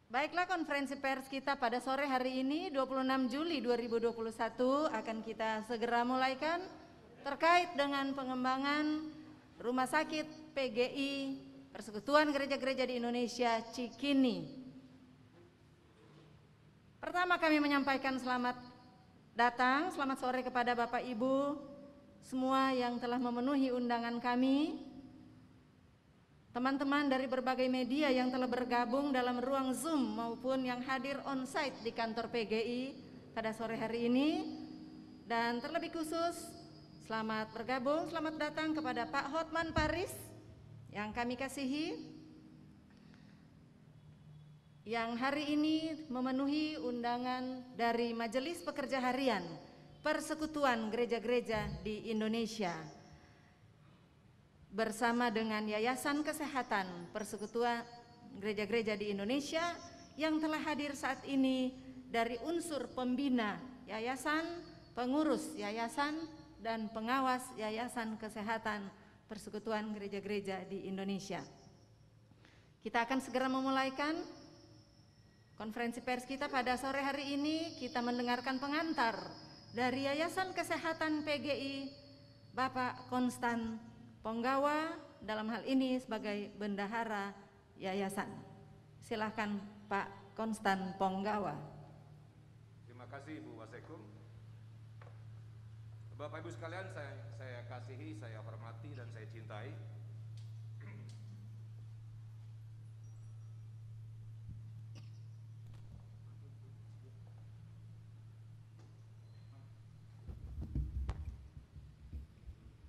Baiklah, konferensi pers kita pada sore hari ini 26 Juli 2021 akan kita segera mulaikan terkait dengan pengembangan Rumah Sakit PGI Persekutuan Gereja-Gereja di Indonesia Cikini. Pertama, kami menyampaikan selamat datang, selamat sore kepada Bapak Ibu semua yang telah memenuhi undangan kami. Teman-teman dari berbagai media yang telah bergabung dalam ruang Zoom maupun yang hadir on-site di kantor PGI pada sore hari ini. Dan terlebih khusus, selamat bergabung, selamat datang kepada Pak Hotman Paris yang kami kasihi, yang hari ini memenuhi undangan dari Majelis Pekerja Harian Persekutuan Gereja-Gereja di Indonesia, bersama dengan Yayasan Kesehatan Persekutuan Gereja-Gereja di Indonesia yang telah hadir saat ini dari unsur pembina yayasan, pengurus yayasan, dan pengawas Yayasan Kesehatan Persekutuan Gereja-Gereja di Indonesia. Kita akan segera memulaikan konferensi pers kita pada sore hari ini. Kita mendengarkan pengantar dari Yayasan Kesehatan PGI, Bapak Konstan Ponggawa, dalam hal ini sebagai bendahara yayasan. Silahkan Pak Konstan Ponggawa. Terima kasih Ibu Wasekum. Bapak Ibu sekalian, saya kasihi, saya hormati, dan saya cintai.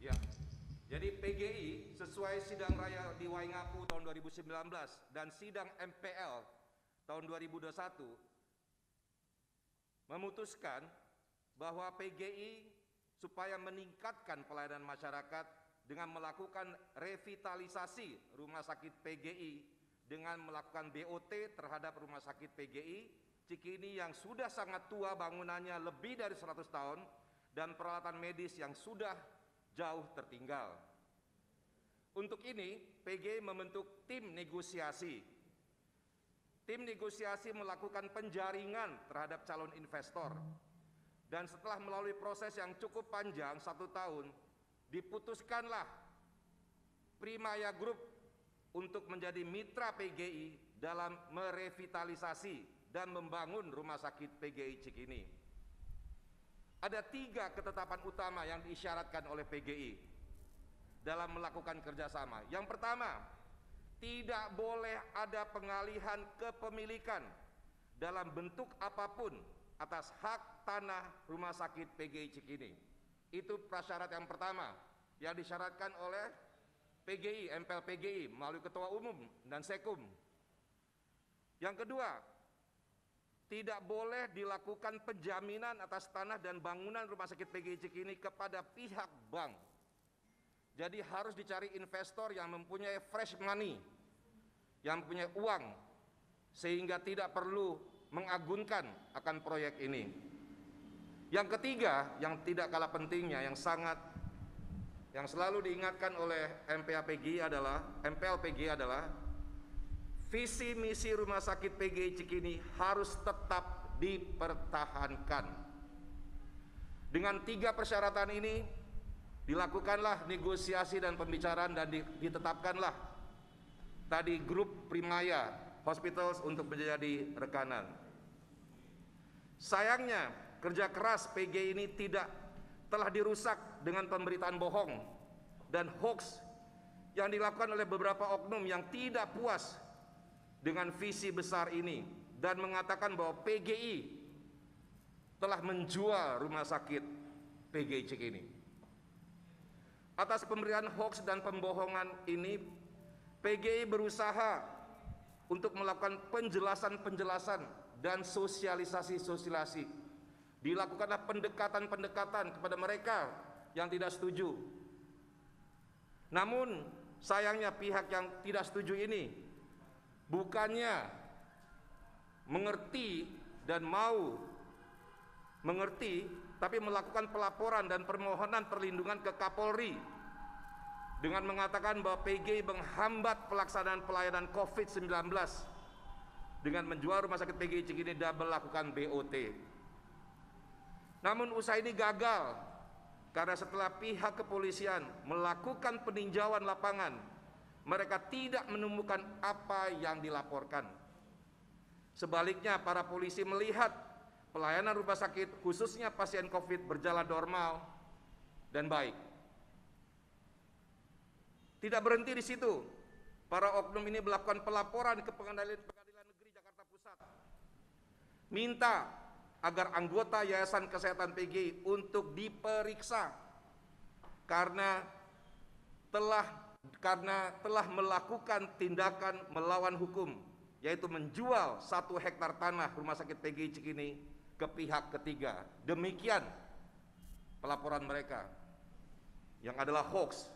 Ya. Jadi PGI sesuai sidang raya di Waingapu tahun 2019 dan sidang MPL tahun 2021 memutuskan bahwa PGI supaya meningkatkan pelayanan masyarakat dengan melakukan revitalisasi rumah sakit PGI dengan melakukan BOT terhadap rumah sakit PGI Cikini yang sudah sangat tua, bangunannya lebih dari 100 tahun dan peralatan medis yang sudah jauh tertinggal. Untuk ini, PGI membentuk tim negosiasi. Tim negosiasi melakukan penjaringan terhadap calon investor. Dan setelah melalui proses yang cukup panjang 1 tahun, diputuskanlah Primaya Group untuk menjadi mitra PGI dalam merevitalisasi dan membangun rumah sakit PGI Cikini. Ada 3 ketetapan utama yang diisyaratkan oleh PGI dalam melakukan kerjasama. Yang pertama, tidak boleh ada pengalihan kepemilikan dalam bentuk apapun atas hak tanah rumah sakit PGI Cikini. Itu prasyarat yang pertama yang disyaratkan oleh PGI, MPL PGI melalui Ketua Umum dan Sekum. Yang kedua, tidak boleh dilakukan penjaminan atas tanah dan bangunan rumah sakit PGI Cikini kepada pihak bank. Jadi harus dicari investor yang mempunyai fresh money, yang punya uang, sehingga tidak perlu mengagunkan akan proyek ini. Yang ketiga, yang tidak kalah pentingnya, yang selalu diingatkan oleh MPL PGI adalah visi misi rumah sakit PGI Cikini harus tetap dipertahankan. Dengan 3 persyaratan ini dilakukanlah negosiasi dan pembicaraan dan ditetapkanlah tadi grup Primaya Hospitals untuk menjadi rekanan. Sayangnya kerja keras PGI ini telah dirusak dengan pemberitaan bohong dan hoax yang dilakukan oleh beberapa oknum yang tidak puas dengan visi besar ini dan mengatakan bahwa PGI telah menjual rumah sakit PGI Cikini. Atas pemberitaan hoax dan pembohongan ini, PGI berusaha untuk melakukan penjelasan dan sosialisasi. Dilakukanlah pendekatan kepada mereka yang tidak setuju. Namun sayangnya pihak yang tidak setuju ini bukannya mengerti dan mau mengerti, tapi melakukan pelaporan dan permohonan perlindungan ke Kapolri dengan mengatakan bahwa PGI menghambat pelaksanaan pelayanan COVID-19 dengan menjual rumah sakit PGI Cikini dan melakukan BOT. Namun usaha ini gagal karena setelah pihak kepolisian melakukan peninjauan lapangan, mereka tidak menemukan apa yang dilaporkan. Sebaliknya, para polisi melihat pelayanan rumah sakit khususnya pasien COVID berjalan normal dan baik. Tidak berhenti di situ, para oknum ini melakukan pelaporan ke Pengadilan Negeri Jakarta Pusat, minta agar anggota Yayasan Kesehatan PGI untuk diperiksa karena telah melakukan tindakan melawan hukum, yaitu menjual 1 hektar tanah rumah sakit PGI Cikini ke pihak ketiga. Demikian pelaporan mereka yang adalah hoax.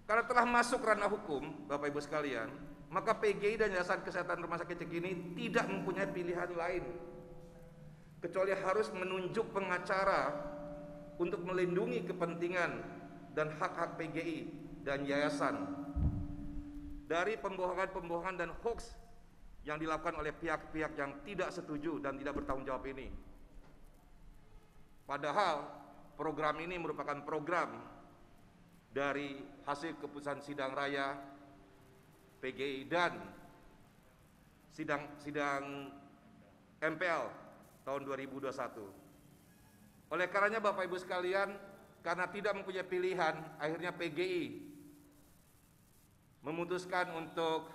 Karena telah masuk ranah hukum, Bapak Ibu sekalian, maka PGI dan Yayasan Kesehatan Rumah Sakit Cikini tidak mempunyai pilihan lain kecuali harus menunjuk pengacara untuk melindungi kepentingan dan hak-hak PGI dan yayasan dari pembohongan-pembohongan dan hoax yang dilakukan oleh pihak-pihak yang tidak setuju dan tidak bertanggung jawab ini. Padahal program ini merupakan program dari hasil keputusan sidang raya PGI dan sidang MPL tahun 2021. Oleh karenanya Bapak Ibu sekalian, karena tidak mempunyai pilihan, akhirnya PGI memutuskan untuk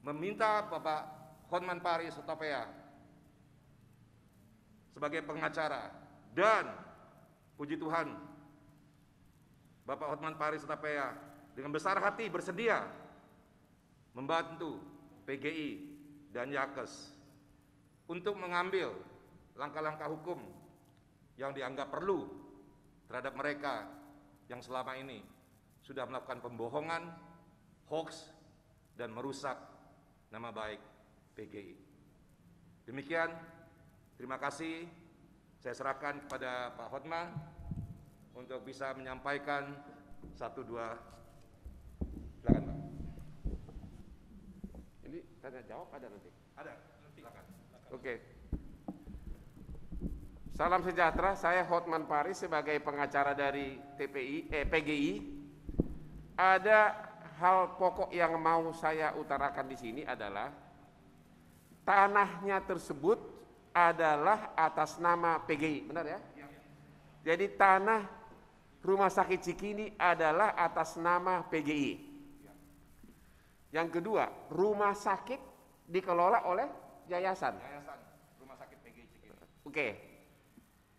meminta Bapak Hotman Paris Hutapea sebagai pengacara, dan puji Tuhan, Bapak Hotman Paris Hutapea dengan besar hati bersedia membantu PGI dan Yakes untuk mengambil langkah-langkah hukum yang dianggap perlu terhadap mereka yang selama ini sudah melakukan pembohongan, hoax, dan merusak nama baik PGI. Demikian, terima kasih. Saya serahkan kepada Pak Hotman untuk bisa menyampaikan 1-2. Silakan, Pak. Ini tanya jawab ada nanti? Ada, silakan. Oke. Salam sejahtera, saya Hotman Paris sebagai pengacara dari PGI. Ada hal pokok yang mau saya utarakan di sini adalah tanahnya tersebut adalah atas nama PGI, benar ya? Jadi tanah Rumah Sakit Cikini adalah atas nama PGI. Yang kedua, rumah sakit dikelola oleh yayasan. Yayasan Rumah Sakit PGI Cikini. Oke.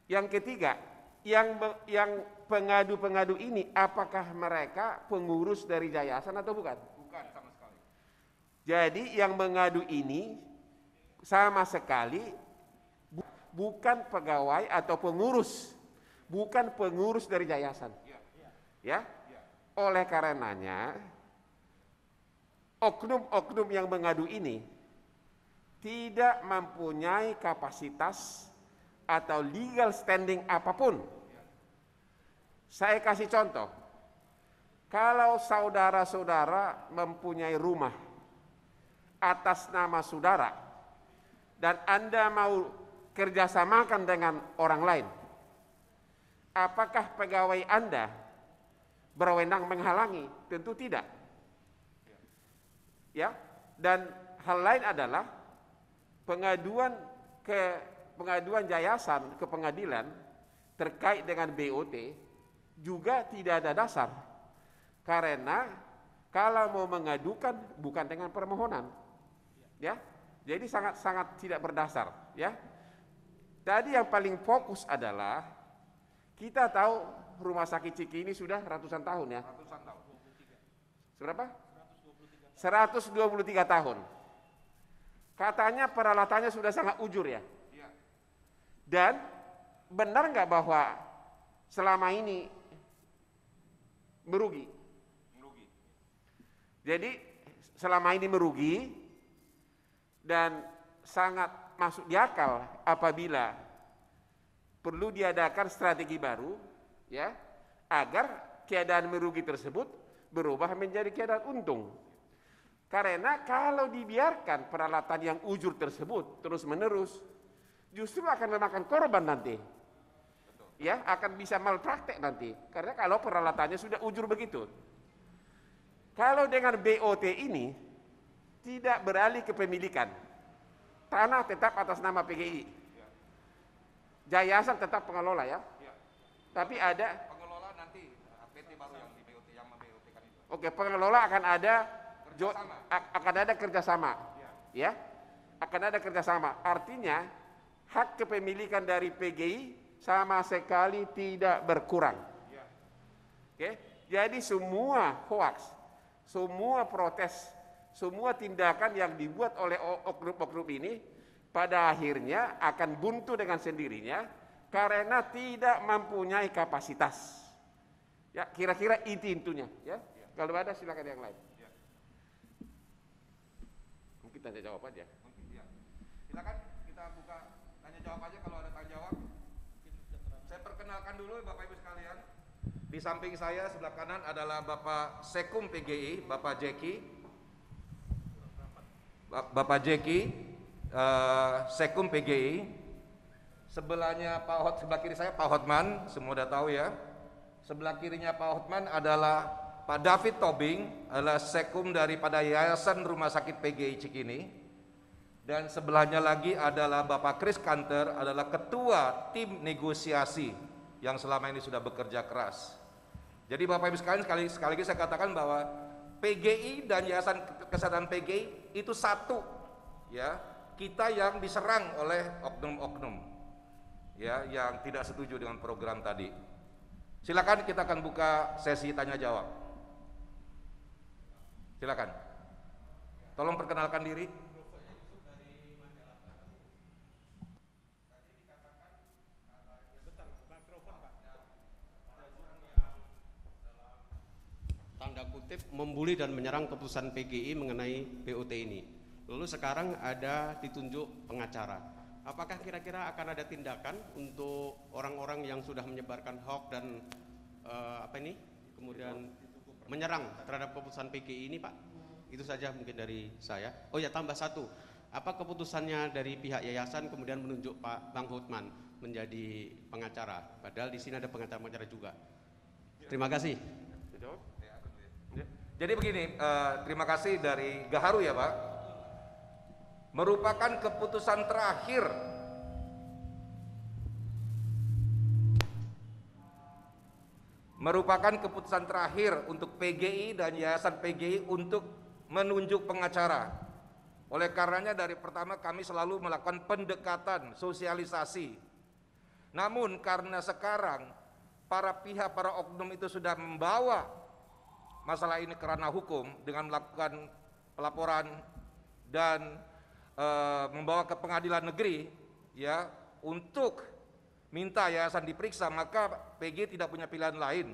Yang ketiga, yang pengadu-pengadu ini apakah mereka pengurus dari yayasan atau bukan? Bukan sama sekali. Jadi yang mengadu ini sama sekali bukan pegawai atau pengurus, bukan pengurus dari yayasan. Ya. Oleh karenanya, oknum-oknum yang mengadu ini tidak mempunyai kapasitas atau legal standing apapun. Saya kasih contoh, kalau saudara-saudara mempunyai rumah atas nama saudara dan Anda mau kerjasamakan dengan orang lain, apakah pegawai Anda berwenang menghalangi? Tentu tidak. Ya, dan hal lain adalah pengaduan yayasan ke pengadilan terkait dengan BOT juga tidak ada dasar, karena kalau mau mengadukan bukan dengan permohonan, ya, jadi sangat tidak berdasar, ya. Tadi yang paling fokus adalah kita tahu Rumah Sakit Cikini sudah ratusan tahun, ya. Ratusan tahun. Berapa? 123 tahun. Katanya peralatannya sudah sangat ujur, ya. Dan benar nggak bahwa selama ini merugi? Jadi selama ini merugi dan sangat masuk di akal apabila perlu diadakan strategi baru, ya, agar keadaan merugi tersebut berubah menjadi keadaan untung. Karena kalau dibiarkan peralatan yang ujur tersebut terus-menerus, justru akan memakan korban nanti. Ya, akan bisa malpraktek nanti. Karena kalau peralatannya sudah ujur begitu. Kalau dengan BOT ini tidak beralih ke pemilikan, tanah tetap atas nama PGI, yayasan tetap pengelola ya. Tapi ada pengelola nanti PT baru yang di BOT yang memBOT-kan itu. Oke, pengelola akan ada Kerjasama. kerjasama, ya, akan ada kerjasama. Artinya hak kepemilikan dari PGI sama sekali tidak berkurang. Oke, jadi semua hoaks, semua protes, semua tindakan yang dibuat oleh oknum-oknum ini pada akhirnya akan buntu dengan sendirinya karena tidak mempunyai kapasitas. Ya, kira-kira itu intinya. Ya, kalau ada silakan yang lain. Mungkin tanya jawab aja. Ya. Silakan kita buka tanya jawab aja kalau ada tanya jawab. Saya perkenalkan dulu Bapak Ibu sekalian. Di samping saya sebelah kanan adalah Bapak Sekum PGI, Bapak Jeki. Bapak Jeki, Sekum PGI. Sebelahnya sebelah kiri saya Pak Hotman, semua udah tahu ya. Sebelah kirinya Pak Hotman adalah Pak David Tobing, adalah Sekum daripada Yayasan Rumah Sakit PGI Cikini. Dan sebelahnya lagi adalah Bapak Chris Kanter, adalah Ketua Tim Negosiasi yang selama ini sudah bekerja keras. Jadi Bapak Ibu sekalian, sekali lagi saya katakan bahwa PGI dan Yayasan Kesehatan PGI itu satu, ya. Kita yang diserang oleh oknum-oknum, ya, yang tidak setuju dengan program tadi. Silakan, kita akan buka sesi tanya jawab. Silakan. Tolong perkenalkan diri. Tanda kutip membuli dan menyerang keputusan PGI mengenai BOT ini. Lalu sekarang ada ditunjuk pengacara. Apakah kira-kira akan ada tindakan untuk orang-orang yang sudah menyebarkan hoax dan kemudian menyerang terhadap keputusan PGI ini, Pak? Itu saja mungkin dari saya. Oh ya, tambah satu. Apa keputusannya dari pihak yayasan kemudian menunjuk Pak Bang Hotman menjadi pengacara? Padahal di sini ada pengacara-pengacara juga. Terima kasih. Jadi begini, terima kasih dari Gaharu ya Pak. Merupakan keputusan terakhir untuk PGI dan Yayasan PGI untuk menunjuk pengacara. Oleh karenanya dari pertama kami selalu melakukan pendekatan, sosialisasi. Namun karena sekarang para oknum itu sudah membawa masalah ini ke ranah hukum dengan melakukan pelaporan dan membawa ke pengadilan negeri, ya, untuk minta yayasan diperiksa, maka PGI tidak punya pilihan lain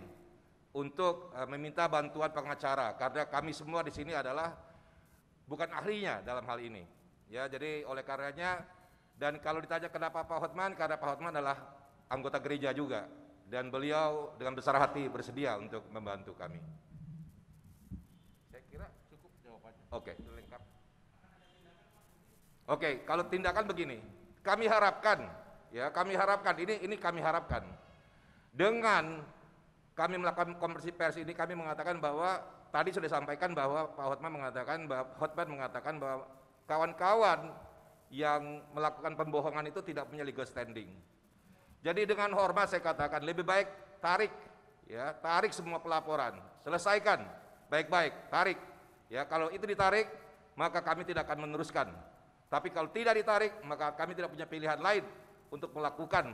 untuk meminta bantuan pengacara karena kami semua di sini adalah bukan ahlinya dalam hal ini, ya. Jadi oleh karenanya, dan kalau ditanya kenapa Pak Hotman, karena Pak Hotman adalah anggota gereja juga dan beliau dengan besar hati bersedia untuk membantu kami. Saya kira cukup jawabannya. Oke, lengkap. Oke, kalau tindakan begini, kami harapkan dengan kami melakukan konversi pers ini, kami mengatakan bahwa tadi sudah disampaikan bahwa Pak Hotman mengatakan bahwa kawan-kawan yang melakukan pembohongan itu tidak punya legal standing. Jadi dengan hormat saya katakan lebih baik tarik semua pelaporan, selesaikan baik-baik, tarik. Ya, kalau itu ditarik, maka kami tidak akan meneruskan. Tapi kalau tidak ditarik, maka kami tidak punya pilihan lain untuk melakukan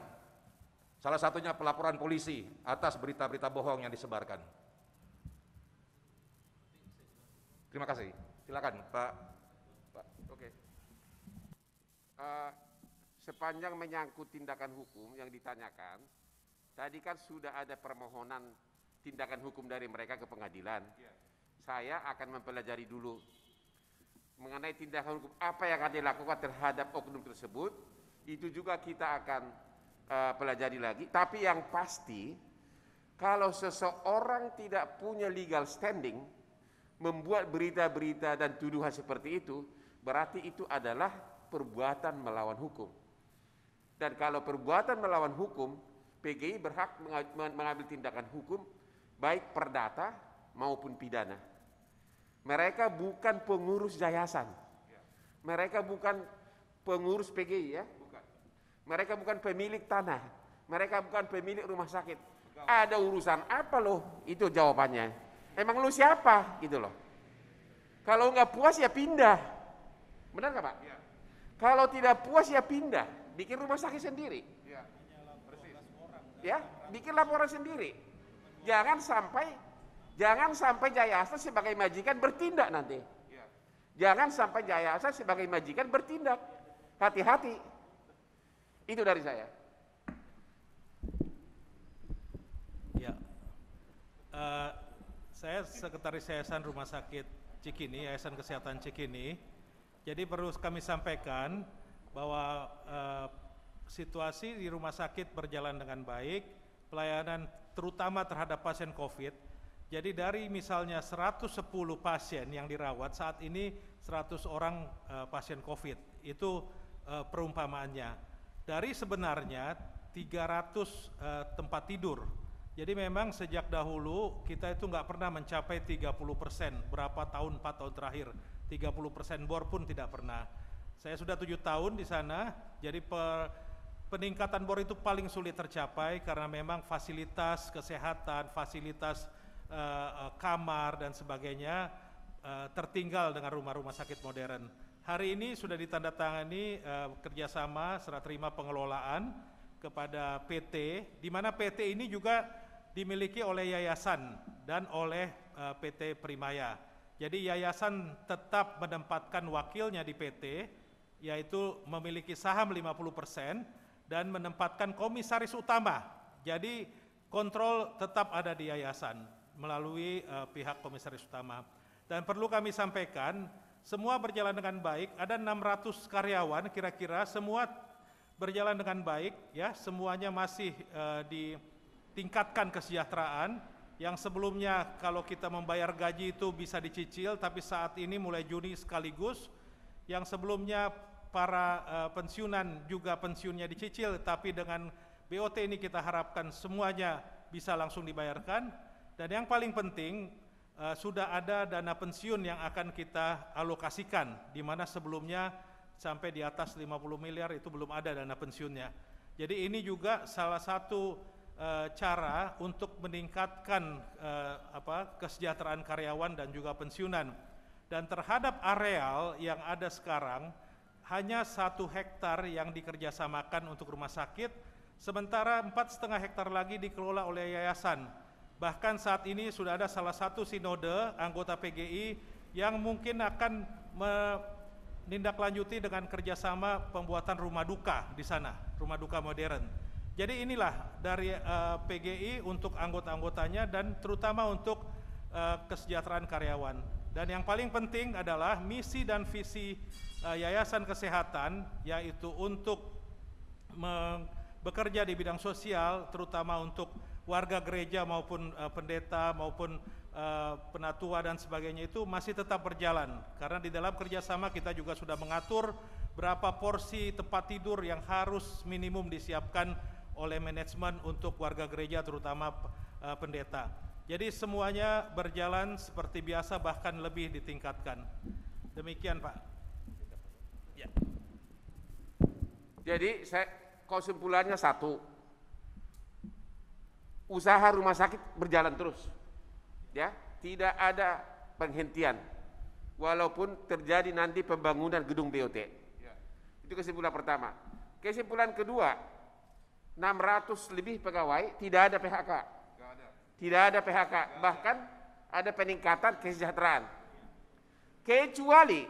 salah satunya pelaporan polisi atas berita-berita bohong yang disebarkan. Terima kasih. Silakan, Pak. Oke. Sepanjang menyangkut tindakan hukum yang ditanyakan, tadi kan sudah ada permohonan tindakan hukum dari mereka ke pengadilan. Saya akan mempelajari dulu mengenai tindakan hukum apa yang akan dilakukan terhadap oknum tersebut. Itu juga kita akan pelajari lagi. Tapi yang pasti, Kalau seseorang tidak punya legal standing, membuat berita-berita dan tuduhan seperti itu, berarti itu adalah perbuatan melawan hukum. Dan kalau perbuatan melawan hukum, PGI berhak mengambil tindakan hukum, baik perdata maupun pidana. Mereka bukan pengurus yayasan. Mereka bukan pengurus PGI ya. Mereka bukan pemilik tanah. Mereka bukan pemilik rumah sakit. Ada urusan apa loh? Itu jawabannya. Emang lu siapa? Gitu loh. Kalau nggak puas ya pindah. Benar nggak Pak? Ya. Kalau tidak puas ya pindah. Bikin rumah sakit sendiri. Ya, persis. Ya, bikin laporan sendiri. Jangan sampai yayasan sebagai majikan bertindak nanti. Ya. Jangan sampai yayasan sebagai majikan bertindak. Hati-hati. Itu dari saya. Ya, saya Sekretaris Yayasan Rumah Sakit Cikini, Yayasan Kesehatan Cikini. Jadi perlu kami sampaikan bahwa situasi di rumah sakit berjalan dengan baik, pelayanan terutama terhadap pasien COVID. Jadi dari misalnya 110 pasien yang dirawat, saat ini 100 orang pasien COVID, itu perumpamaannya. Dari sebenarnya 300 tempat tidur. Jadi memang sejak dahulu kita itu nggak pernah mencapai 30%, berapa tahun, 4 tahun terakhir, 30% bor pun tidak pernah. Saya sudah 7 tahun di sana, jadi peningkatan bor itu paling sulit tercapai karena memang fasilitas kesehatan, fasilitas kamar dan sebagainya tertinggal dengan rumah-rumah sakit modern. Hari ini sudah ditandatangani kerjasama serah terima pengelolaan kepada PT, di mana PT ini juga dimiliki oleh yayasan dan oleh PT Primaya. Jadi yayasan tetap menempatkan wakilnya di PT, yaitu memiliki saham 50% dan menempatkan komisaris utama. Jadi kontrol tetap ada di yayasan melalui pihak komisaris utama. Dan perlu kami sampaikan, semua berjalan dengan baik, ada 600 karyawan kira-kira, semua berjalan dengan baik, ya, semuanya masih ditingkatkan kesejahteraan. Yang sebelumnya kalau kita membayar gaji itu bisa dicicil, tapi saat ini mulai Juni sekaligus. Yang sebelumnya para pensiunan juga pensiunnya dicicil, tapi dengan BOT ini kita harapkan semuanya bisa langsung dibayarkan. Dan yang paling penting, sudah ada dana pensiun yang akan kita alokasikan, di mana sebelumnya sampai di atas 50 miliar itu belum ada dana pensiunnya. Jadi ini juga salah satu cara untuk meningkatkan kesejahteraan karyawan dan juga pensiunan. Dan terhadap areal yang ada sekarang, hanya 1 hektar yang dikerjasamakan untuk rumah sakit, sementara 4,5 hektar lagi dikelola oleh yayasan. Bahkan saat ini sudah ada salah satu sinode anggota PGI yang mungkin akan menindaklanjuti dengan kerjasama pembuatan rumah duka di sana, rumah duka modern. Jadi inilah dari PGI untuk anggota-anggotanya dan terutama untuk kesejahteraan karyawan. Dan yang paling penting adalah misi dan visi Yayasan Kesehatan, yaitu untuk bekerja di bidang sosial, terutama untuk warga gereja maupun pendeta maupun penatua dan sebagainya, itu masih tetap berjalan. Karena di dalam kerjasama kita juga sudah mengatur berapa porsi tempat tidur yang harus minimum disiapkan oleh manajemen untuk warga gereja, terutama pendeta. Jadi semuanya berjalan seperti biasa, bahkan lebih ditingkatkan. Demikian Pak. Ya. Jadi kesimpulannya satu, usaha rumah sakit berjalan terus, ya, tidak ada penghentian, walaupun terjadi nanti pembangunan gedung BOT. Ya. Itu kesimpulan pertama. Kesimpulan kedua, 600 lebih pegawai tidak ada PHK, tidak ada PHK, bahkan ada peningkatan kesejahteraan. Kecuali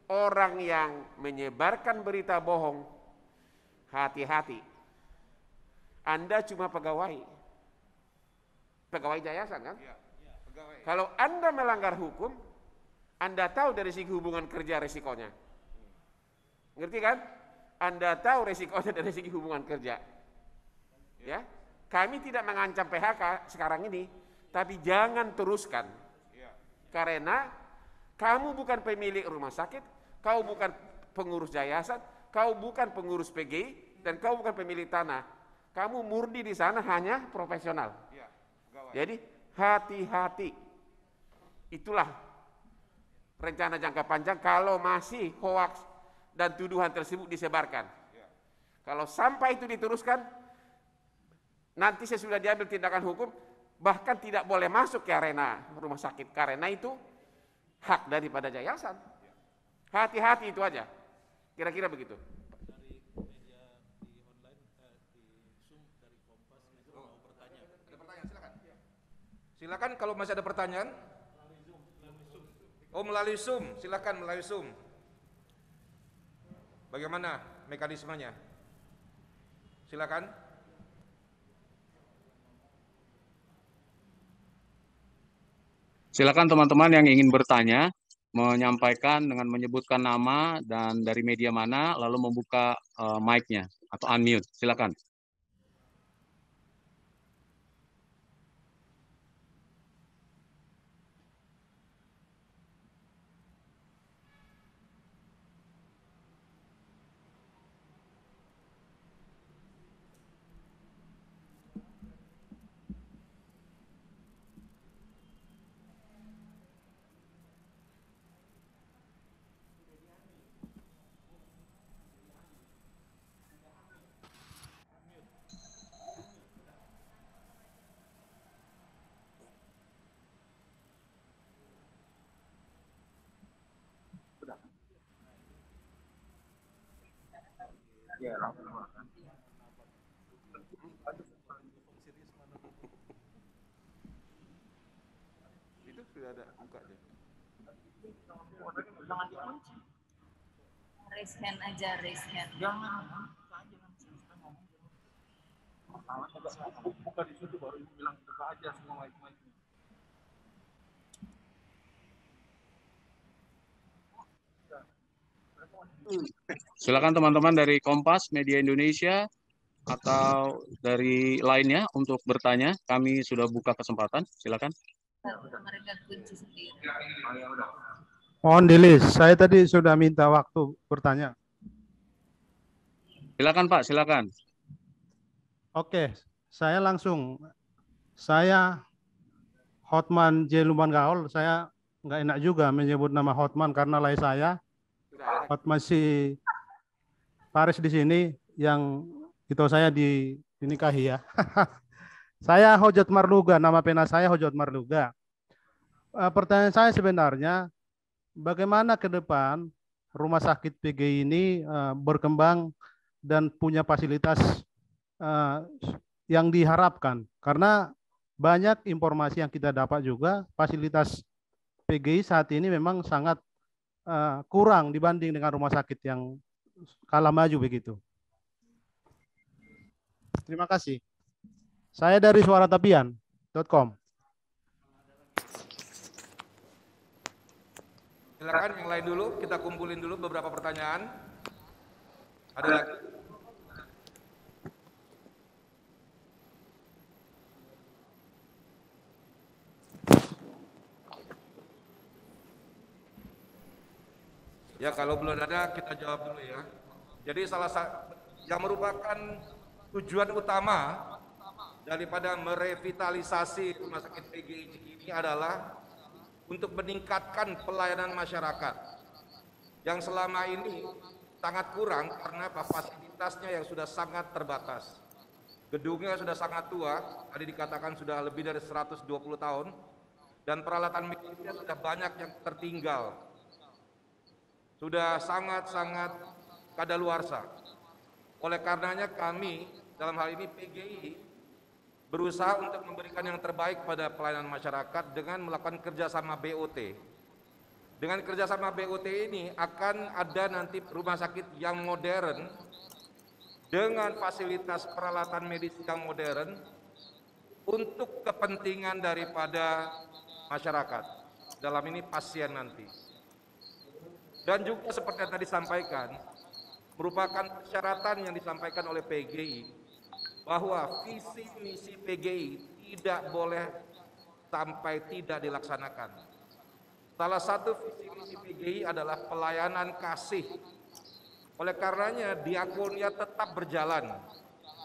orang yang menyebarkan berita bohong, hati-hati. Anda cuma pegawai yayasan kan? Ya, pegawai. Kalau Anda melanggar hukum, Anda tahu dari segi hubungan kerja resikonya. Ngerti kan? Anda tahu resikonya dari segi hubungan kerja. Ya. kami tidak mengancam PHK sekarang ini, tapi jangan teruskan. Karena kamu bukan pemilik rumah sakit, kau bukan pengurus yayasan, kau bukan pengurus PGI, dan kau bukan pemilik tanah. Kamu murni di sana hanya profesional. Jadi hati-hati. Itulah rencana jangka panjang kalau masih hoaks dan tuduhan tersebut disebarkan. Kalau sampai itu diteruskan, nanti sesudah diambil tindakan hukum, bahkan tidak boleh masuk ke arena rumah sakit karena itu hak daripada yayasan. Hati-hati itu aja. Kira-kira begitu. Dari media di online, di Zoom dari Kompas itu mau bertanya. Ada pertanyaan, silakan. Silakan kalau masih ada pertanyaan. Oh, melalui Zoom, silakan melalui Zoom. Bagaimana mekanismenya? Silakan. Silakan teman-teman yang ingin bertanya, menyampaikan dengan menyebutkan nama dan dari media mana, lalu membuka mic-nya atau unmute. Silakan. Itu sudah ada bukanya. Jangan dikunci. Raise hand aja, raise hand. Buka di situ baru ibu bilang buka aja semua mic-mic. Silakan teman-teman dari Kompas Media Indonesia atau dari lainnya untuk bertanya. Kami sudah buka kesempatan. Silakan. Mereka kunci sendiri. Mohon di-list. Saya tadi sudah minta waktu bertanya. Silakan Pak, silakan. Oke, saya langsung. Saya Hotman J. Lumban Gaul. Saya nggak enak juga menyebut nama Hotman karena lai saya Hotman si Paris di sini yang itu saya dinikahi ya. Saya Hojot Marluga, nama pena saya Hojot Marluga. Pertanyaan saya sebenarnya, bagaimana ke depan rumah sakit PGI ini berkembang dan punya fasilitas yang diharapkan? Karena banyak informasi yang kita dapat juga, fasilitas PGI saat ini memang sangat kurang dibanding dengan rumah sakit yang kalah maju begitu. Terima kasih. Saya dari suaratapian.com. Silakan yang lain dulu, kita kumpulin dulu beberapa pertanyaan. Ada lagi? Ya, kalau belum ada kita jawab dulu ya. Jadi salah satu yang merupakan tujuan utama daripada merevitalisasi rumah sakit PGI Cikini adalah untuk meningkatkan pelayanan masyarakat yang selama ini sangat kurang karena fasilitasnya yang sudah sangat terbatas. Gedungnya sudah sangat tua, tadi dikatakan sudah lebih dari 120 tahun, dan peralatan medisnya sudah banyak yang tertinggal. Sudah sangat-sangat kadaluarsa. Oleh karenanya kami, dalam hal ini PGI, berusaha untuk memberikan yang terbaik pada pelayanan masyarakat dengan melakukan kerjasama BOT. Dengan kerjasama BOT ini akan ada nanti rumah sakit yang modern dengan fasilitas peralatan medis yang modern untuk kepentingan daripada masyarakat. Dalam ini pasien nanti. Dan juga seperti yang tadi disampaikan, merupakan persyaratan yang disampaikan oleh PGI bahwa visi misi PGI tidak boleh sampai tidak dilaksanakan. Salah satu visi misi PGI adalah pelayanan kasih. Oleh karenanya diakonia tetap berjalan.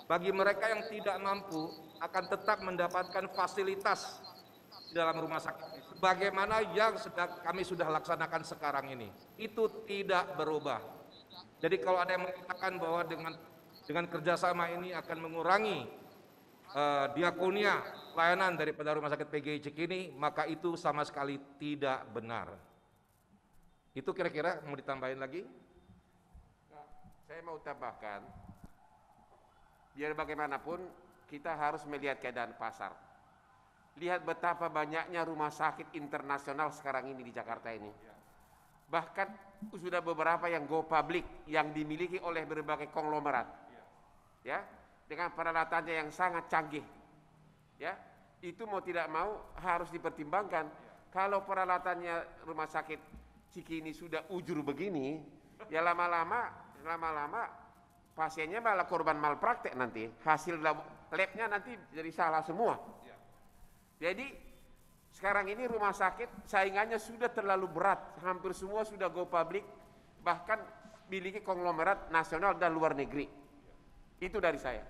Bagi mereka yang tidak mampu akan tetap mendapatkan fasilitas di dalam rumah sakit. Bagaimana yang kami sudah laksanakan sekarang ini. Itu tidak berubah. Jadi kalau ada yang mengatakan bahwa dengan kerjasama ini akan mengurangi diakonia pelayanan daripada rumah sakit PGI Cikini, maka itu sama sekali tidak benar. Itu kira-kira mau ditambahin lagi? Saya mau tambahkan, biar bagaimanapun kita harus melihat keadaan pasar. Lihat betapa banyaknya rumah sakit internasional sekarang ini di Jakarta ini. Bahkan sudah beberapa yang go public yang dimiliki oleh berbagai konglomerat. Ya, dengan peralatannya yang sangat canggih. Ya, itu mau tidak mau harus dipertimbangkan. Kalau peralatannya rumah sakit Cikini sudah ujur begini, ya lama-lama pasiennya malah korban malpraktek nanti. Hasil labnya nanti jadi salah semua. Jadi sekarang ini rumah sakit saingannya sudah terlalu berat, hampir semua sudah go public, bahkan miliki konglomerat nasional dan luar negeri. Itu dari saya.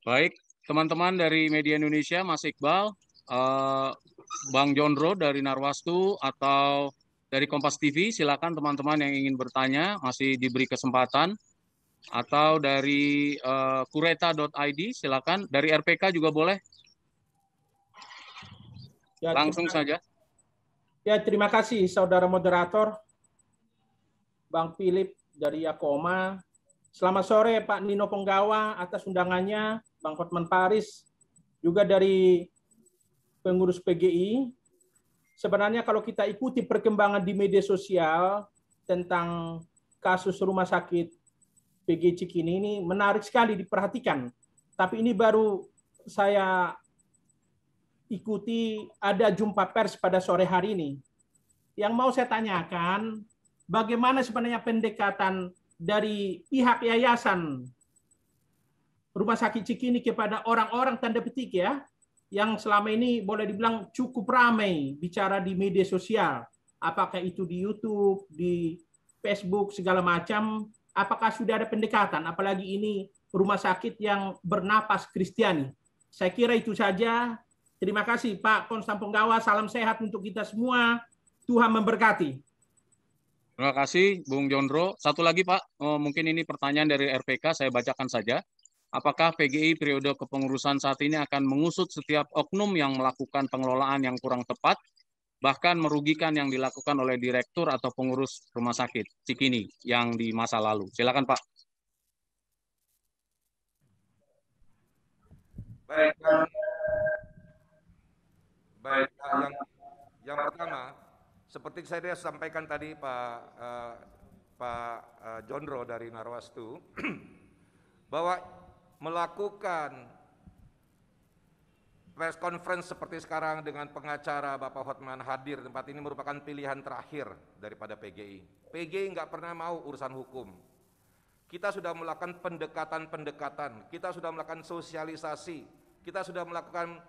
Baik, teman-teman dari Media Indonesia, Mas Iqbal, Bang Jondro dari Narwastu atau dari Kompas TV, silakan teman-teman yang ingin bertanya masih diberi kesempatan. Atau dari kureta.id, silakan. Dari RPK juga boleh. Ya, langsung saja. Ya, terima kasih saudara moderator, Bang Philip dari Yakoma. Selamat sore Pak Nino Penggawa atas undangannya, Bang Hotman Paris, juga dari pengurus PGI. Sebenarnya kalau kita ikuti perkembangan di media sosial tentang kasus rumah sakit PGI Cikini ini menarik sekali diperhatikan. Tapi ini baru saya ikuti ada jumpa pers pada sore hari ini. Yang mau saya tanyakan, bagaimana sebenarnya pendekatan dari pihak yayasan Rumah Sakit Cikini kepada orang-orang tanda petik ya, yang selama ini boleh dibilang cukup ramai bicara di media sosial. Apakah itu di YouTube, di Facebook, segala macam. Apakah sudah ada pendekatan, apalagi ini rumah sakit yang bernapas Kristiani. Saya kira itu saja. Terima kasih Pak Konstan Penggawa, salam sehat untuk kita semua. Tuhan memberkati. Terima kasih Bung Jondro. Satu lagi Pak, mungkin ini pertanyaan dari RPK, saya bacakan saja. Apakah PGI periode kepengurusan saat ini akan mengusut setiap oknum yang melakukan pengelolaan yang kurang tepat, bahkan merugikan yang dilakukan oleh direktur atau pengurus rumah sakit Cikini yang di masa lalu? Silakan Pak. Baik, yang pertama, seperti saya sampaikan tadi Pak Jondro dari Narwastu, bahwa melakukan press conference seperti sekarang dengan pengacara Bapak Hotman hadir tempat ini merupakan pilihan terakhir daripada PGI. PGI nggak pernah mau urusan hukum. Kita sudah melakukan pendekatan-pendekatan, kita sudah melakukan sosialisasi, kita sudah melakukan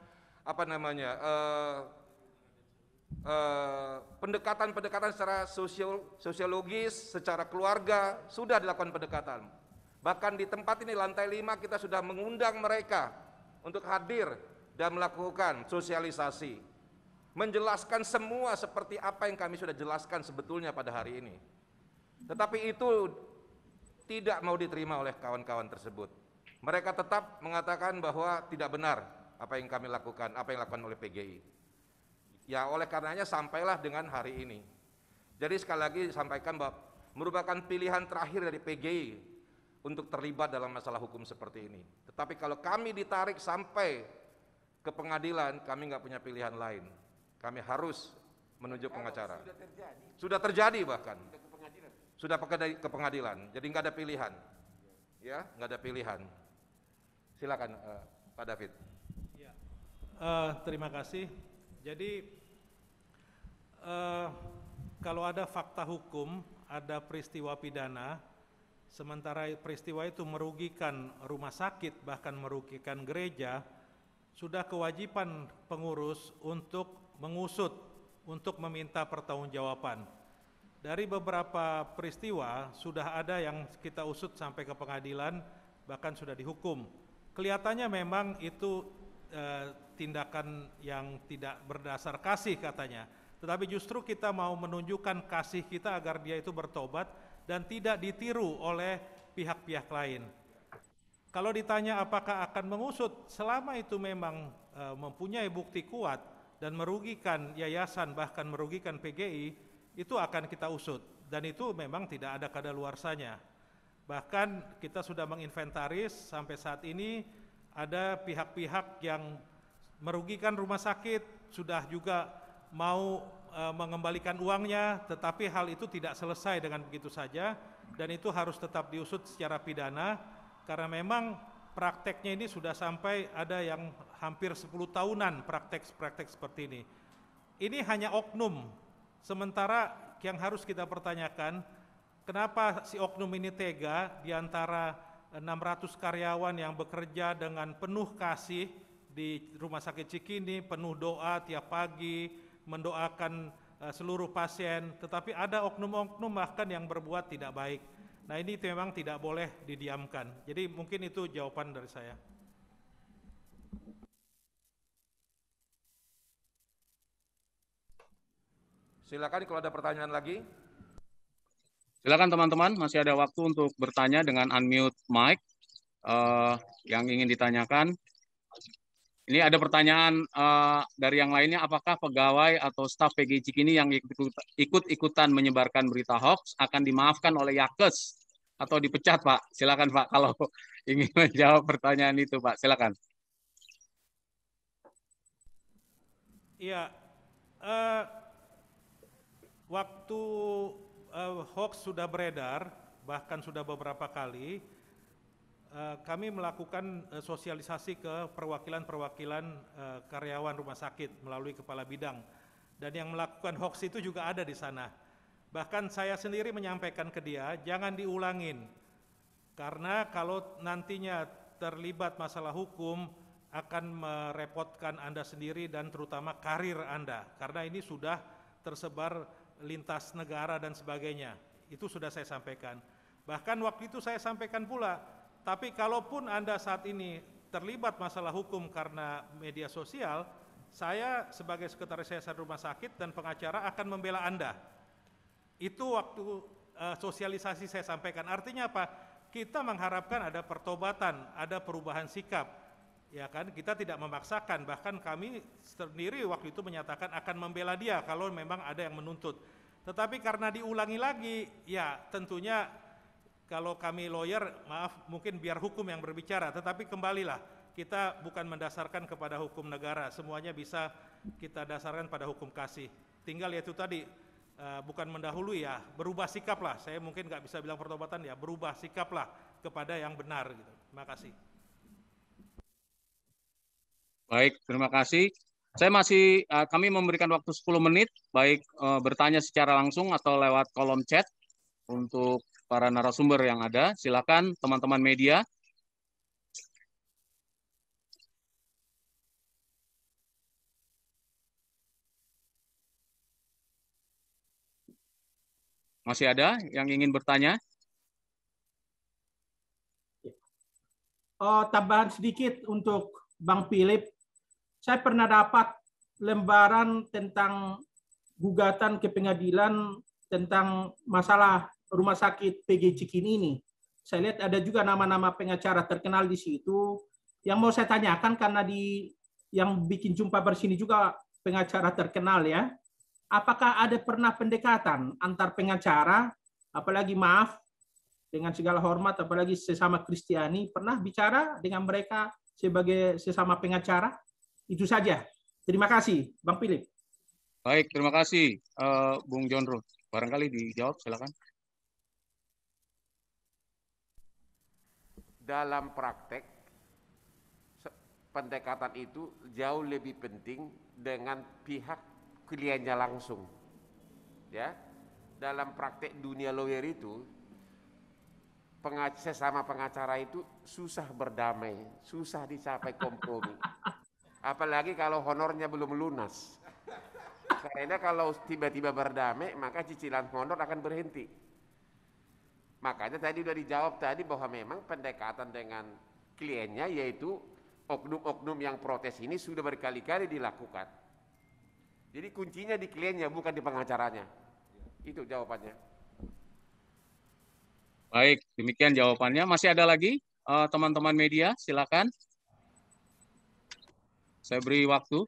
pendekatan-pendekatan secara sosiologis, secara keluarga, sudah dilakukan pendekatan. Bahkan di tempat ini lantai 5 kita sudah mengundang mereka untuk hadir dan melakukan sosialisasi, menjelaskan semua seperti apa yang kami sudah jelaskan sebetulnya pada hari ini. Tetapi itu tidak mau diterima oleh kawan-kawan tersebut. Mereka tetap mengatakan bahwa tidak benar apa yang kami lakukan, apa yang dilakukan oleh PGI. Ya oleh karenanya sampailah dengan hari ini. Jadi sekali lagi sampaikan bahwa merupakan pilihan terakhir dari PGI untuk terlibat dalam masalah hukum seperti ini. Tetapi kalau kami ditarik sampai ke pengadilan, kami nggak punya pilihan lain. Kami harus menunjuk pengacara. Sudah terjadi bahkan. Sudah ke pengadilan. Jadi nggak ada pilihan. Ya, nggak ada pilihan. Silakan Pak David. Ya. Terima kasih. Jadi kalau ada fakta hukum, ada peristiwa pidana, sementara peristiwa itu merugikan rumah sakit, bahkan merugikan gereja, sudah kewajiban pengurus untuk mengusut, untuk meminta pertanggungjawaban. Dari beberapa peristiwa sudah ada yang kita usut sampai ke pengadilan, bahkan sudah dihukum. Kelihatannya memang itu tindakan yang tidak berdasar kasih katanya, tetapi justru kita mau menunjukkan kasih kita agar dia itu bertobat dan tidak ditiru oleh pihak-pihak lain. Kalau ditanya apakah akan mengusut, selama itu memang mempunyai bukti kuat dan merugikan yayasan, bahkan merugikan PGI, itu akan kita usut, dan itu memang tidak ada kadaluarsanya. Bahkan kita sudah menginventaris sampai saat ini ada pihak-pihak yang merugikan rumah sakit, sudah juga mau mengembalikan uangnya, tetapi hal itu tidak selesai dengan begitu saja, dan itu harus tetap diusut secara pidana, karena memang prakteknya ini sudah sampai ada yang hampir 10 tahunan praktek seperti ini. Ini hanya oknum, sementara yang harus kita pertanyakan, kenapa si oknum ini tega di antara 600 karyawan yang bekerja dengan penuh kasih di Rumah Sakit Cikini, penuh doa tiap pagi, mendoakan seluruh pasien, tetapi ada oknum-oknum bahkan yang berbuat tidak baik. Nah, ini memang tidak boleh didiamkan. Jadi mungkin itu jawaban dari saya. Silakan kalau ada pertanyaan lagi. Silakan teman-teman, masih ada waktu untuk bertanya dengan unmute mic yang ingin ditanyakan. Ini ada pertanyaan dari yang lainnya, apakah pegawai atau staf PGI Cikini yang ikut-ikutan menyebarkan berita hoax akan dimaafkan oleh Yakes atau dipecat, Pak? Silakan Pak, kalau ingin menjawab pertanyaan itu, Pak. Silakan. Iya, waktu hoax sudah beredar, bahkan sudah beberapa kali, kami melakukan sosialisasi ke perwakilan-perwakilan karyawan rumah sakit melalui kepala bidang, dan yang melakukan hoax itu juga ada di sana. Bahkan saya sendiri menyampaikan ke dia, jangan diulangin, karena kalau nantinya terlibat masalah hukum akan merepotkan Anda sendiri dan terutama karir Anda, karena ini sudah tersebar lintas negara dan sebagainya. Itu sudah saya sampaikan. Bahkan waktu itu saya sampaikan pula, tapi kalaupun Anda saat ini terlibat masalah hukum karena media sosial, saya sebagai sekretaris yayasan rumah sakit dan pengacara akan membela Anda. Itu waktu sosialisasi saya sampaikan. Artinya apa? Kita mengharapkan ada pertobatan, ada perubahan sikap. Ya kan, kita tidak memaksakan, bahkan kami sendiri waktu itu menyatakan akan membela dia kalau memang ada yang menuntut. Tetapi karena diulangi lagi, ya tentunya kalau kami lawyer, maaf, mungkin biar hukum yang berbicara, tetapi kembalilah, kita bukan mendasarkan kepada hukum negara, semuanya bisa kita dasarkan pada hukum kasih. Tinggal yaitu tadi, bukan mendahului ya, berubah sikap lah, saya mungkin nggak bisa bilang pertobatan ya, berubah sikap lah kepada yang benar gitu. Terima kasih. Baik, terima kasih. Kami memberikan waktu 10 menit, baik bertanya secara langsung atau lewat kolom chat untuk para narasumber yang ada. Silakan teman-teman media. Masih ada yang ingin bertanya? Tambahan sedikit untuk Bang Philip. Saya pernah dapat lembaran tentang gugatan ke pengadilan tentang masalah rumah sakit PGI Cikini ini. Saya lihat ada juga nama-nama pengacara terkenal di situ. Yang mau saya tanyakan, karena yang bikin jumpa bersini juga pengacara terkenal ya. Apakah ada pernah pendekatan antar pengacara, apalagi maaf, dengan segala hormat, apalagi sesama Kristiani, pernah bicara dengan mereka sebagai sesama pengacara? Itu saja. Terima kasih, Bang Philip. Baik, terima kasih, Bung Jondro. Barangkali dijawab, silakan. Dalam praktek, pendekatan itu jauh lebih penting dengan pihak kliennya langsung. Ya, dalam praktek dunia lawyer itu, sesama pengacara itu susah berdamai, susah dicapai kompromi. Apalagi kalau honornya belum lunas. Karena kalau tiba-tiba berdamai, maka cicilan honor akan berhenti. Makanya tadi sudah dijawab tadi bahwa memang pendekatan dengan kliennya, yaitu oknum-oknum yang protes ini sudah berkali-kali dilakukan. Jadi kuncinya di kliennya, bukan di pengacaranya. Itu jawabannya. Baik, demikian jawabannya. Masih ada lagi teman-teman media, silakan. Saya beri waktu.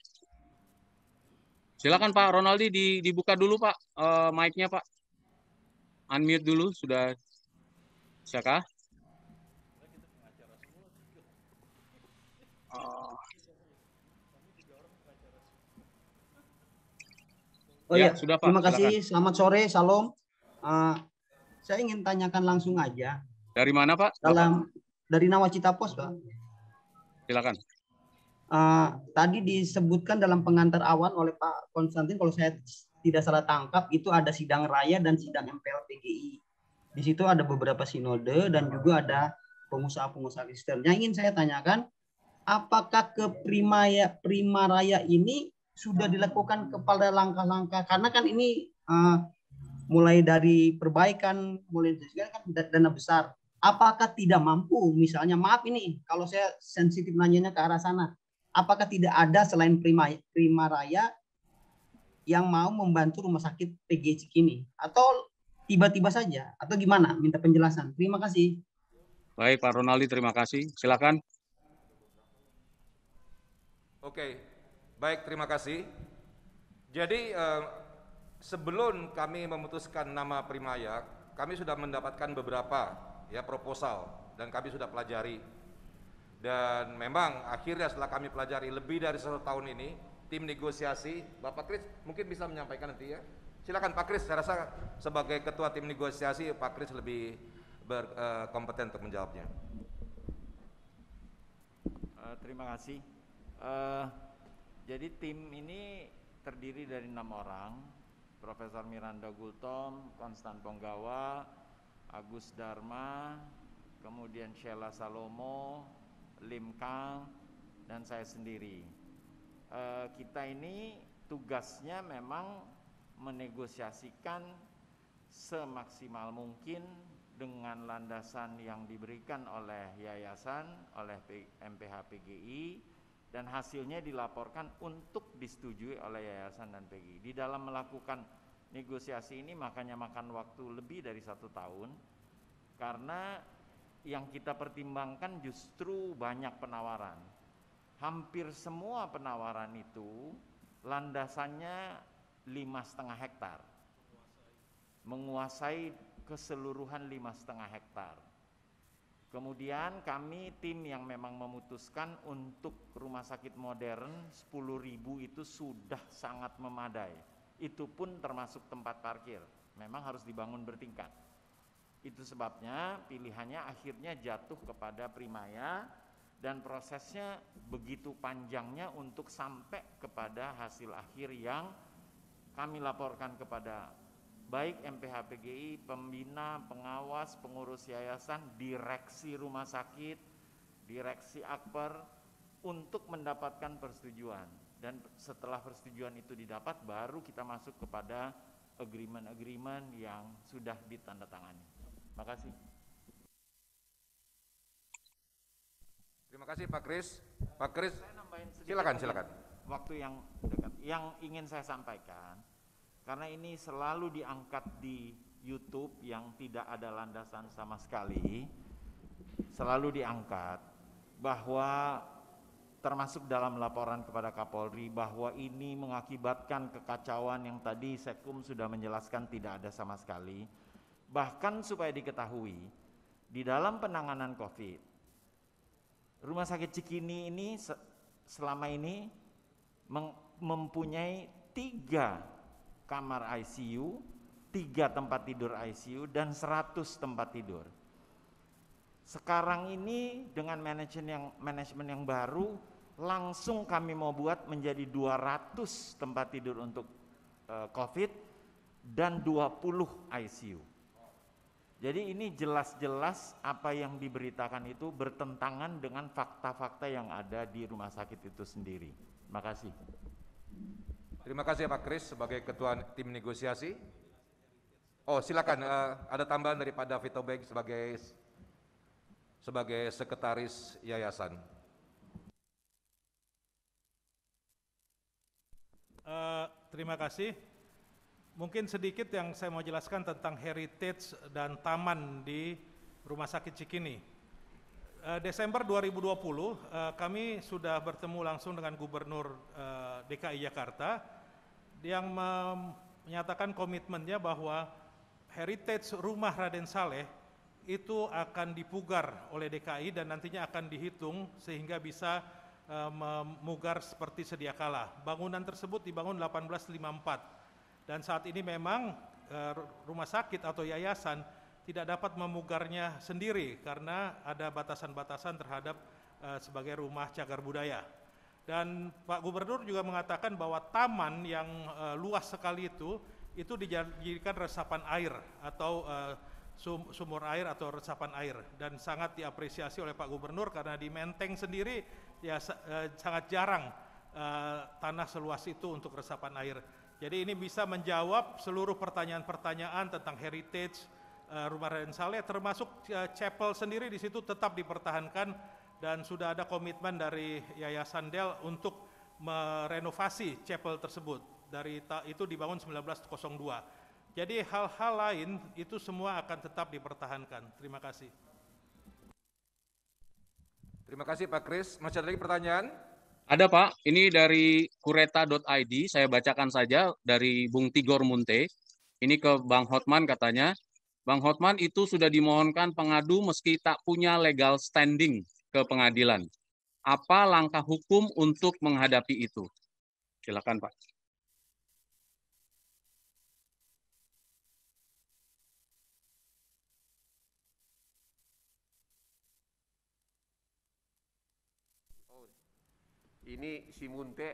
Silakan Pak Ronaldi, dibuka dulu Pak mic-nya Pak. Unmute dulu, sudah siapkah? Oh ya, sudah Pak. Terima kasih. Silakan. Selamat sore, salam. Saya ingin tanyakan langsung aja. Dari mana Pak? Dari Nawacita Pos Pak. Silakan. Tadi disebutkan dalam pengantar awal oleh Pak Konstantin, kalau saya tidak salah tangkap, itu ada sidang raya dan sidang MPH PGI. Di situ ada beberapa sinode dan juga ada pengusaha-pengusaha Kristen. Yang ingin saya tanyakan, apakah ke Prima Raya ini sudah dilakukan kepada langkah-langkah, karena kan ini mulai dari perbaikan, mulai dari kan dana besar. Apakah tidak mampu, misalnya, maaf ini kalau saya sensitif nanyanya ke arah sana, apakah tidak ada selain Prima Raya yang mau membantu rumah sakit PGI Cikini, atau tiba-tiba saja, atau gimana? Minta penjelasan. Terima kasih. Baik Pak Ronaldi, terima kasih. Silakan. Oke, baik, terima kasih. Jadi sebelum kami memutuskan nama Primaya, kami sudah mendapatkan beberapa proposal dan kami sudah pelajari. Dan memang akhirnya setelah kami pelajari lebih dari 1 tahun ini, tim negosiasi, Bapak Kris mungkin bisa menyampaikan nanti ya. Silakan Pak Kris, saya rasa sebagai ketua tim negosiasi Pak Kris lebih berkompeten untuk menjawabnya. Terima kasih. Jadi tim ini terdiri dari 6 orang, Profesor Miranda Gultom, Konstan Ponggawa, Agus Dharma, kemudian Sheila Salomo, Lim Kang, dan saya sendiri. Kita ini tugasnya memang menegosiasikan semaksimal mungkin dengan landasan yang diberikan oleh yayasan, oleh MPH PGI, dan hasilnya dilaporkan untuk disetujui oleh yayasan dan PGI. Di dalam melakukan negosiasi ini makanya makan waktu lebih dari 1 tahun, karena yang kita pertimbangkan justru banyak penawaran. Hampir semua penawaran itu landasannya 5,5 hektar, menguasai keseluruhan 5,5 hektar. Kemudian kami tim yang memang memutuskan untuk rumah sakit modern 10.000 itu sudah sangat memadai. Itu pun termasuk tempat parkir, memang harus dibangun bertingkat. Itu sebabnya pilihannya akhirnya jatuh kepada Primaya, dan prosesnya begitu panjangnya untuk sampai kepada hasil akhir yang kami laporkan kepada baik MPH PGI, pembina, pengawas, pengurus yayasan, direksi rumah sakit, direksi Akper, untuk mendapatkan persetujuan. Dan setelah persetujuan itu didapat, baru kita masuk kepada agreement-agreement yang sudah ditandatangani. Terima kasih. Terima kasih Pak Kris. Pak Kris, silakan. Waktu yang dekat, yang ingin saya sampaikan, karena ini selalu diangkat di YouTube yang tidak ada landasan sama sekali, selalu diangkat bahwa termasuk dalam laporan kepada Kapolri bahwa ini mengakibatkan kekacauan yang tadi Sekum sudah menjelaskan tidak ada sama sekali. Bahkan supaya diketahui, di dalam penanganan COVID, Rumah Sakit Cikini ini selama ini mempunyai 3 kamar ICU, 3 tempat tidur ICU, dan 100 tempat tidur. Sekarang ini dengan manajemen yang baru, langsung kami mau buat menjadi 200 tempat tidur untuk COVID dan 20 ICU. Jadi ini jelas-jelas apa yang diberitakan itu bertentangan dengan fakta-fakta yang ada di rumah sakit itu sendiri. Terima kasih. Terima kasih Pak Kris sebagai Ketua Tim Negosiasi. Oh silakan, ada tambahan dari Pak David Tobing sebagai Sekretaris Yayasan. Terima kasih. Mungkin sedikit yang saya mau jelaskan tentang heritage dan taman di Rumah Sakit Cikini. Desember 2020 kami sudah bertemu langsung dengan Gubernur DKI Jakarta yang menyatakan komitmennya bahwa heritage rumah Raden Saleh itu akan dipugar oleh DKI dan nantinya akan dihitung sehingga bisa memugar seperti sedia kala. Bangunan tersebut dibangun 1854 dan saat ini memang rumah sakit atau yayasan tidak dapat memugarnya sendiri karena ada batasan-batasan terhadap sebagai rumah cagar budaya. Dan Pak Gubernur juga mengatakan bahwa taman yang luas sekali itu dijadikan resapan air atau sumur air atau resapan air dan sangat diapresiasi oleh Pak Gubernur karena di Menteng sendiri ya sangat jarang tanah seluas itu untuk resapan air. Jadi ini bisa menjawab seluruh pertanyaan-pertanyaan tentang heritage Rumah Raden Saleh, termasuk chapel sendiri di situ tetap dipertahankan dan sudah ada komitmen dari Yayasan Del untuk merenovasi chapel tersebut. Itu dibangun 1902. Jadi hal-hal lain itu semua akan tetap dipertahankan. Terima kasih. Terima kasih Pak Kris. Masih ada lagi pertanyaan? Ada Pak, ini dari kureta.id, saya bacakan saja dari Bung Tigor Munte. Ini ke Bang Hotman katanya, Bang Hotman itu sudah dimohonkan pengadu meski tak punya legal standing ke pengadilan. Apa langkah hukum untuk menghadapi itu? Silakan Pak. Ini si Munte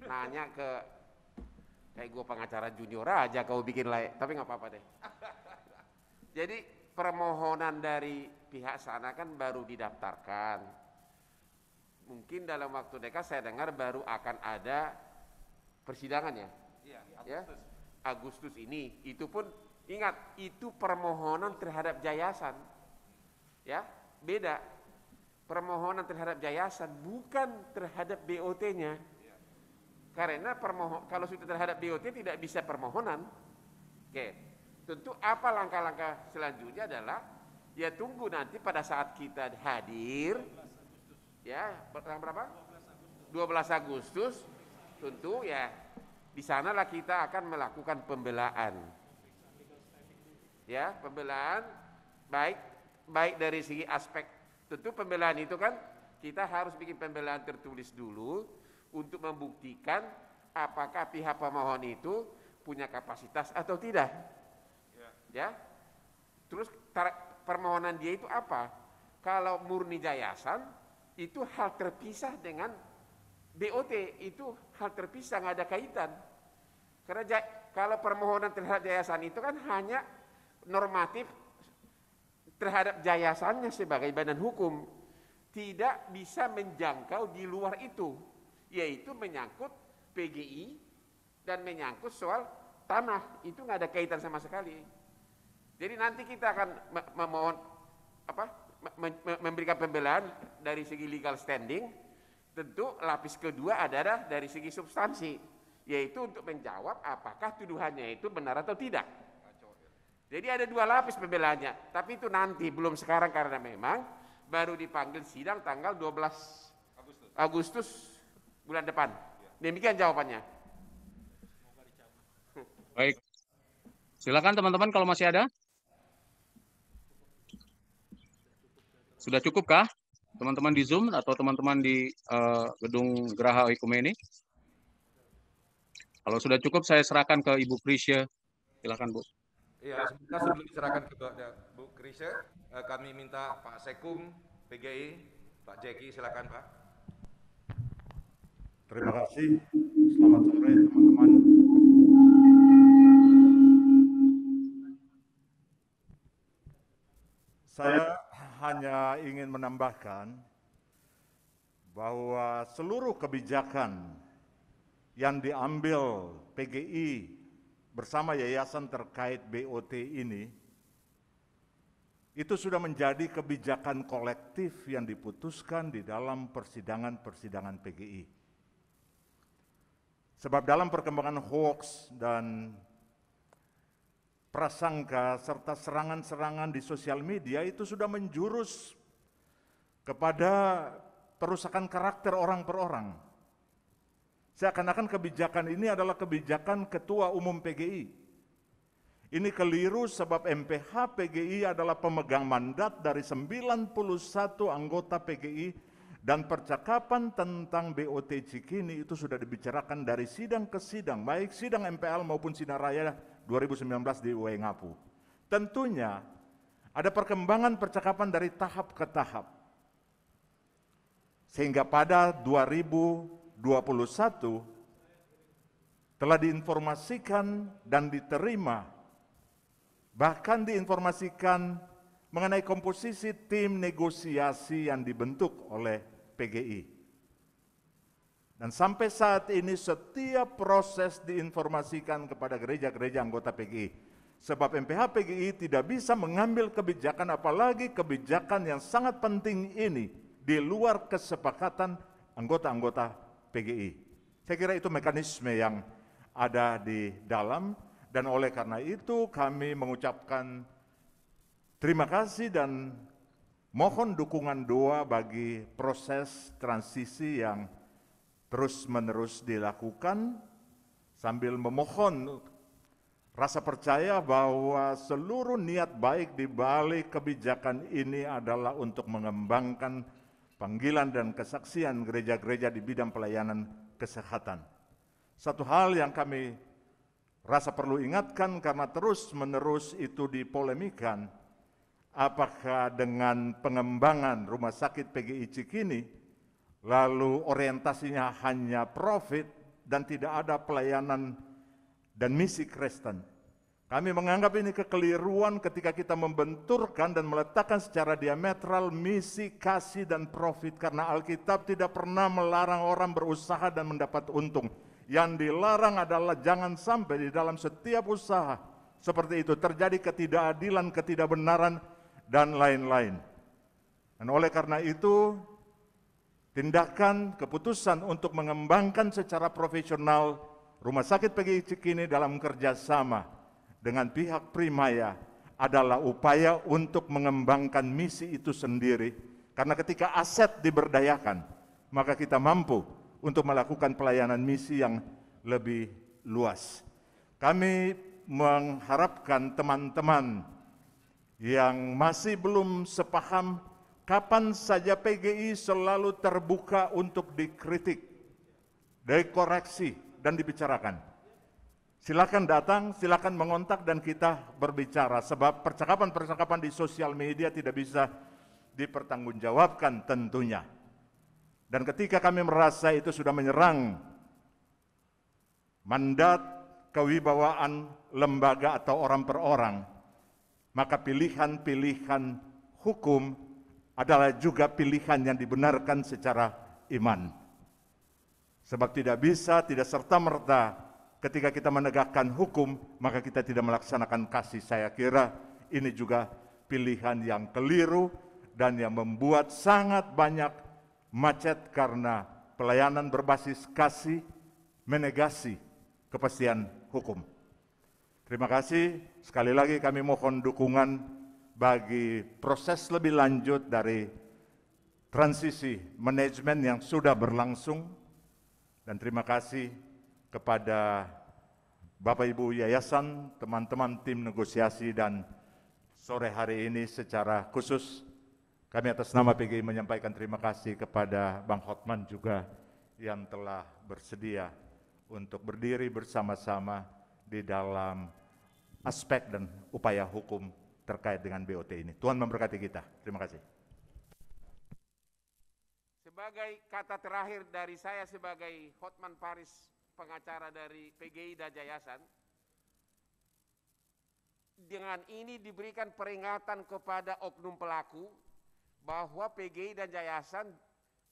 nanya kayak gue pengacara junior aja kau bikin layak, tapi nggak apa-apa deh. Jadi permohonan dari pihak sana kan baru didaftarkan. Mungkin dalam waktu dekat saya dengar baru akan ada persidangannya. Iya, ya, Agustus ini. Itu pun ingat itu permohonan terhadap yayasan. Ya, beda. Permohonan terhadap yayasan bukan terhadap BOT-nya. Karena kalau sudah terhadap BOT tidak bisa permohonan. Oke. Tentu apa langkah-langkah selanjutnya adalah ya tunggu nanti pada saat kita hadir ya berapa? 12 Agustus tentu ya di sanalah kita akan melakukan pembelaan. Ya, pembelaan baik dari segi aspek. Tentu pembelaan itu kan kita harus bikin pembelaan tertulis dulu untuk membuktikan apakah pihak pemohon itu punya kapasitas atau tidak. Ya. Terus permohonan dia itu apa? Kalau murni yayasan itu hal terpisah dengan BOT, itu hal terpisah, nggak ada kaitan. Karena kalau permohonan terhadap yayasan itu kan hanya normatif terhadap yayasannya sebagai badan hukum, tidak bisa menjangkau di luar itu, yaitu menyangkut PGI dan menyangkut soal tanah, itu nggak ada kaitan sama sekali. Jadi nanti kita akan memohon memberikan pembelaan dari segi legal standing. Tentu lapis kedua adalah dari segi substansi, yaitu untuk menjawab apakah tuduhannya itu benar atau tidak. Jadi ada dua lapis pembelaannya, tapi itu nanti, belum sekarang karena memang baru dipanggil sidang tanggal 12 Agustus bulan depan. Demikian jawabannya. Baik, silakan teman-teman kalau masih ada. Sudah cukupkah teman-teman di Zoom atau teman-teman di gedung Geraha Oikumene? Kalau sudah cukup saya serahkan ke Ibu Krisya. Silakan Bu. Iya, sebentar sebelum diserahkan ke Bu Krisya, kami minta Pak Sekum PGI, Pak Jeki, silakan Pak. Terima kasih. Selamat sore teman-teman. Saya hanya ingin menambahkan bahwa seluruh kebijakan yang diambil PGI bersama yayasan terkait BOT ini itu sudah menjadi kebijakan kolektif yang diputuskan di dalam persidangan-persidangan PGI. Sebab dalam perkembangan hoax dan prasangka serta serangan-serangan di sosial media itu sudah menjurus kepada perusakan karakter orang per orang. Seakan-akan kebijakan ini adalah kebijakan Ketua Umum PGI. Ini keliru sebab MPH PGI adalah pemegang mandat dari 91 anggota PGI dan percakapan tentang BOT Cikini itu sudah dibicarakan dari sidang ke sidang, baik sidang MPL maupun sidang raya 2019 di Waingapu. Tentunya ada perkembangan percakapan dari tahap ke tahap. Sehingga pada 2021 telah diinformasikan dan diterima, bahkan diinformasikan mengenai komposisi tim negosiasi yang dibentuk oleh PGI. Dan sampai saat ini setiap proses diinformasikan kepada gereja-gereja anggota PGI. Sebab MPH PGI tidak bisa mengambil kebijakan, apalagi kebijakan yang sangat penting ini di luar kesepakatan anggota-anggota PGI. Saya kira itu mekanisme yang ada di dalam, dan oleh karena itu kami mengucapkan terima kasih dan mohon dukungan doa bagi proses transisi yang terus-menerus dilakukan, sambil memohon rasa percaya bahwa seluruh niat baik di balik kebijakan ini adalah untuk mengembangkan panggilan dan kesaksian gereja-gereja di bidang pelayanan kesehatan. Satu hal yang kami rasa perlu ingatkan karena terus-menerus itu dipolemikan, apakah dengan pengembangan rumah sakit PGI Cikini lalu orientasinya hanya profit dan tidak ada pelayanan dan misi Kristen. Kami menganggap ini kekeliruan ketika kita membenturkan dan meletakkan secara diametral misi, kasih, dan profit, karena Alkitab tidak pernah melarang orang berusaha dan mendapat untung. Yang dilarang adalah jangan sampai di dalam setiap usaha seperti itu terjadi ketidakadilan, ketidakbenaran, dan lain-lain. Dan oleh karena itu, tindakan keputusan untuk mengembangkan secara profesional Rumah Sakit PGI Cikini dalam kerjasama dengan pihak Primaya adalah upaya untuk mengembangkan misi itu sendiri. Karena ketika aset diberdayakan, maka kita mampu untuk melakukan pelayanan misi yang lebih luas. Kami mengharapkan teman-teman yang masih belum sepaham, kapan saja PGI selalu terbuka untuk dikritik, dikoreksi, dan dibicarakan. Silakan datang, silakan mengontak dan kita berbicara. Sebab percakapan-percakapan di sosial media tidak bisa dipertanggungjawabkan tentunya. Dan ketika kami merasa itu sudah menyerang mandat kewibawaan lembaga atau orang per orang, maka pilihan-pilihan hukum adalah juga pilihan yang dibenarkan secara iman. Sebab tidak bisa, tidak serta-merta ketika kita menegakkan hukum, maka kita tidak melaksanakan kasih. Saya kira ini juga pilihan yang keliru dan yang membuat sangat banyak macet karena pelayanan berbasis kasih menegasi kepastian hukum. Terima kasih. Sekali lagi kami mohon dukungan bagi proses lebih lanjut dari transisi manajemen yang sudah berlangsung. Dan terima kasih kepada Bapak Ibu Yayasan, teman-teman tim negosiasi, dan sore hari ini secara khusus kami atas nama PGI menyampaikan terima kasih kepada Bang Hotman juga yang telah bersedia untuk berdiri bersama-sama di dalam aspek dan upaya hukum terkait dengan BOT ini. Tuhan memberkati kita. Terima kasih. Sebagai kata terakhir dari saya sebagai Hotman Paris, pengacara dari PGI dan Yayasan, dengan ini diberikan peringatan kepada oknum pelaku bahwa PGI dan yayasan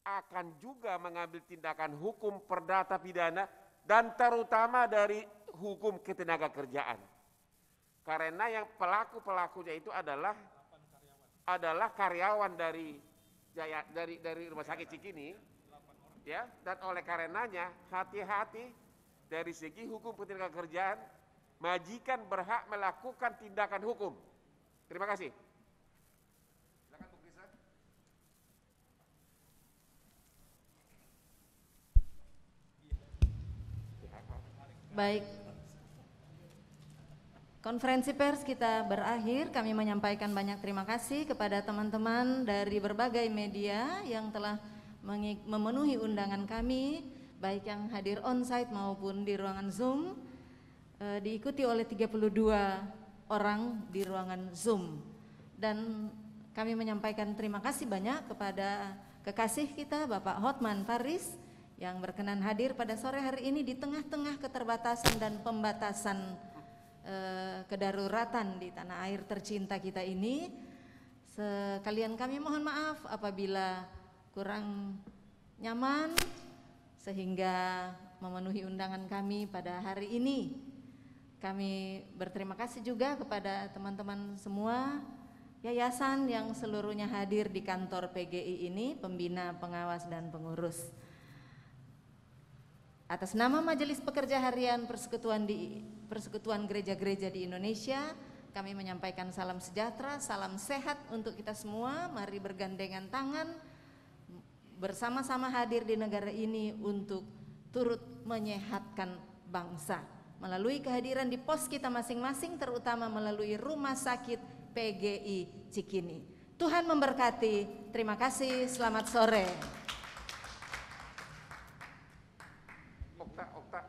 akan juga mengambil tindakan hukum perdata pidana dan terutama dari hukum ketenagakerjaan. Karena yang pelaku-pelakunya itu adalah karyawan dari Rumah Sakit Cikini, ya, dan oleh karenanya hati-hati dari segi hukum ketenagakerjaan, majikan berhak melakukan tindakan hukum. Terima kasih. Baik, konferensi pers kita berakhir. Kami menyampaikan banyak terima kasih kepada teman-teman dari berbagai media yang telah memenuhi undangan kami, baik yang hadir on-site maupun di ruangan Zoom, diikuti oleh 32 orang di ruangan Zoom. Dan kami menyampaikan terima kasih banyak kepada kekasih kita Bapak Hotman Paris yang berkenan hadir pada sore hari ini di tengah-tengah keterbatasan dan pembatasan kedaruratan di tanah air tercinta kita ini. Sekalian kami mohon maaf apabila kurang nyaman sehingga memenuhi undangan kami pada hari ini. Kami berterima kasih juga kepada teman-teman semua yayasan yang seluruhnya hadir di kantor PGI ini, pembina, pengawas, dan pengurus. Atas nama Majelis Pekerja Harian Persekutuan Gereja-Gereja di Indonesia, kami menyampaikan salam sejahtera, salam sehat untuk kita semua. Mari bergandengan tangan bersama-sama hadir di negara ini untuk turut menyehatkan bangsa melalui kehadiran di pos kita masing-masing, terutama melalui Rumah Sakit PGI Cikini. Tuhan memberkati. Terima kasih. Selamat sore. Okta.